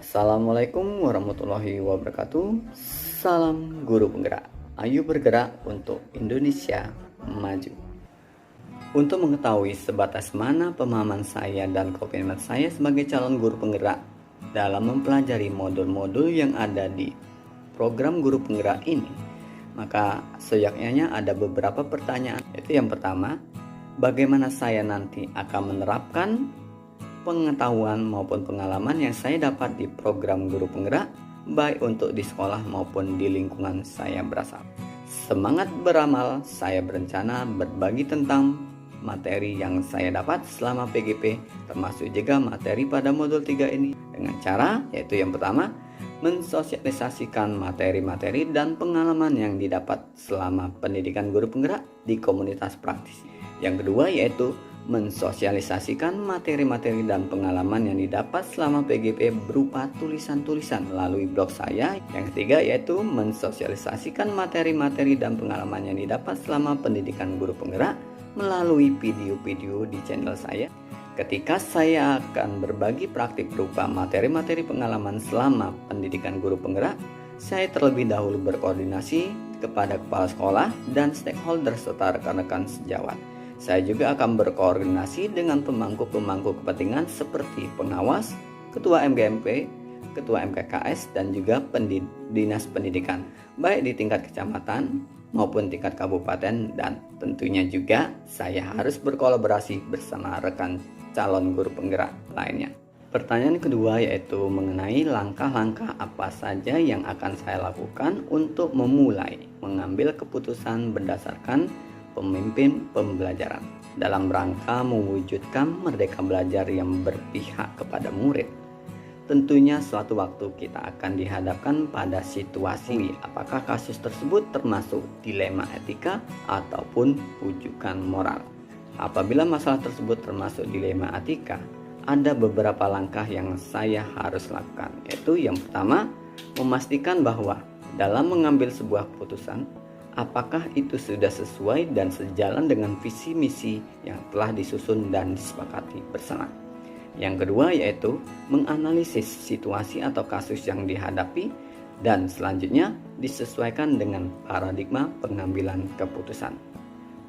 Assalamualaikum warahmatullahi wabarakatuh. Salam guru penggerak. Ayo bergerak untuk Indonesia maju. Untuk mengetahui sebatas mana pemahaman saya dan komitmen saya sebagai calon guru penggerak dalam mempelajari modul-modul yang ada di program guru penggerak ini, maka seyaknya ada beberapa pertanyaan. Yaitu yang pertama, bagaimana saya nanti akan menerapkan pengetahuan maupun pengalaman yang saya dapat di program guru penggerak, baik untuk di sekolah maupun di lingkungan saya berasal. Semangat beramal, saya berencana berbagi tentang materi yang saya dapat selama PGP, termasuk juga materi pada modul 3 ini, dengan cara yaitu yang pertama, mensosialisasikan materi-materi dan pengalaman yang didapat selama pendidikan guru penggerak di komunitas praktisi. Yang kedua yaitu mensosialisasikan materi-materi dan pengalaman yang didapat selama PGP berupa tulisan-tulisan melalui blog saya. Yang ketiga yaitu mensosialisasikan materi-materi dan pengalaman yang didapat selama pendidikan guru penggerak melalui video-video di channel saya. Ketika saya akan berbagi praktik berupa materi-materi pengalaman selama pendidikan guru penggerak, saya terlebih dahulu berkoordinasi kepada kepala sekolah dan stakeholder serta rekan-rekan sejawat. Saya juga akan berkoordinasi dengan pemangku-pemangku kepentingan seperti pengawas, ketua MGMP, ketua MKKS, dan juga dinas pendidikan, baik di tingkat kecamatan maupun tingkat kabupaten, dan tentunya juga saya harus berkolaborasi bersama rekan calon guru penggerak lainnya. Pertanyaan kedua yaitu mengenai langkah-langkah apa saja yang akan saya lakukan untuk memulai mengambil keputusan berdasarkan pemimpin pembelajaran dalam rangka mewujudkan merdeka belajar yang berpihak kepada murid. Tentunya suatu waktu kita akan dihadapkan pada situasi apakah kasus tersebut termasuk dilema etika ataupun rujukan moral. Apabila masalah tersebut termasuk dilema etika, ada beberapa langkah yang saya harus lakukan, yaitu yang pertama, memastikan bahwa dalam mengambil sebuah keputusan, apakah itu sudah sesuai dan sejalan dengan visi misi yang telah disusun dan disepakati bersama. Yang kedua yaitu menganalisis situasi atau kasus yang dihadapi dan selanjutnya disesuaikan dengan paradigma pengambilan keputusan.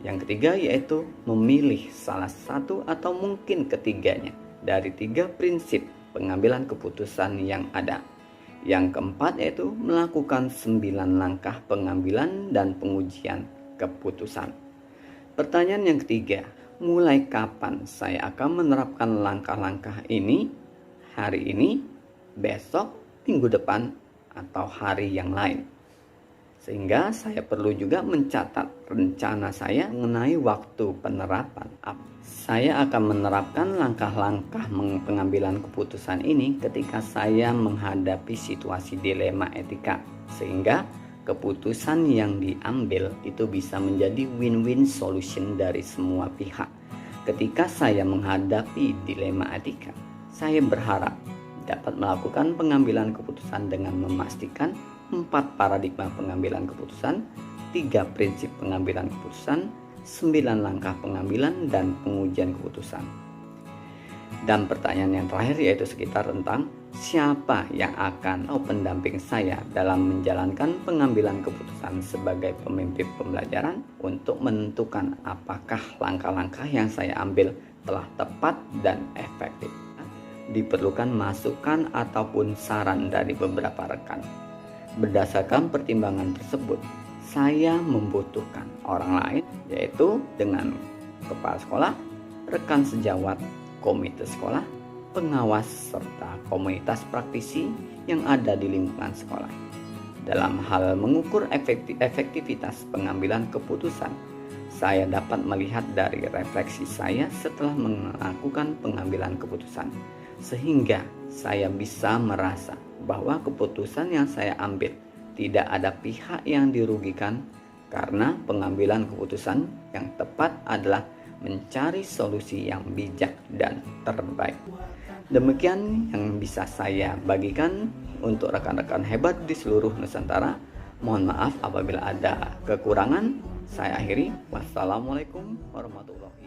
Yang ketiga yaitu memilih salah satu atau mungkin ketiganya dari 3 prinsip pengambilan keputusan yang ada. Yang keempat yaitu melakukan 9 langkah pengambilan dan pengujian keputusan. Pertanyaan yang ketiga, mulai kapan saya akan menerapkan langkah-langkah ini? Hari ini, besok, minggu depan, atau hari yang lain? Sehingga saya perlu juga mencatat rencana saya mengenai waktu penerapan. Saya akan menerapkan langkah-langkah pengambilan keputusan ini ketika saya menghadapi situasi dilema etika, sehingga keputusan yang diambil itu bisa menjadi win-win solution dari semua pihak. Ketika saya menghadapi dilema etika, saya berharap dapat melakukan pengambilan keputusan dengan memastikan 4 paradigma pengambilan keputusan, 3 prinsip pengambilan keputusan, 9 langkah pengambilan dan pengujian keputusan. Dan pertanyaan yang terakhir yaitu sekitar tentang siapa yang akan atau pendamping saya dalam menjalankan pengambilan keputusan sebagai pemimpin pembelajaran untuk menentukan apakah langkah-langkah yang saya ambil telah tepat dan efektif. Diperlukan masukan ataupun saran dari beberapa rekan. Berdasarkan pertimbangan tersebut, saya membutuhkan orang lain, yaitu dengan kepala sekolah, rekan sejawat, komite sekolah, pengawas, serta komunitas praktisi yang ada di lingkungan sekolah. Dalam hal mengukur efektivitas pengambilan keputusan, saya dapat melihat dari refleksi saya setelah melakukan pengambilan keputusan, sehingga saya bisa merasa bahwa keputusan yang saya ambil tidak ada pihak yang dirugikan karena pengambilan keputusan yang tepat adalah mencari solusi yang bijak dan terbaik. Demikian yang bisa saya bagikan untuk rekan-rekan hebat di seluruh Nusantara. Mohon maaf apabila ada kekurangan. Saya akhiri. Wassalamualaikum warahmatullahi wabarakatuh.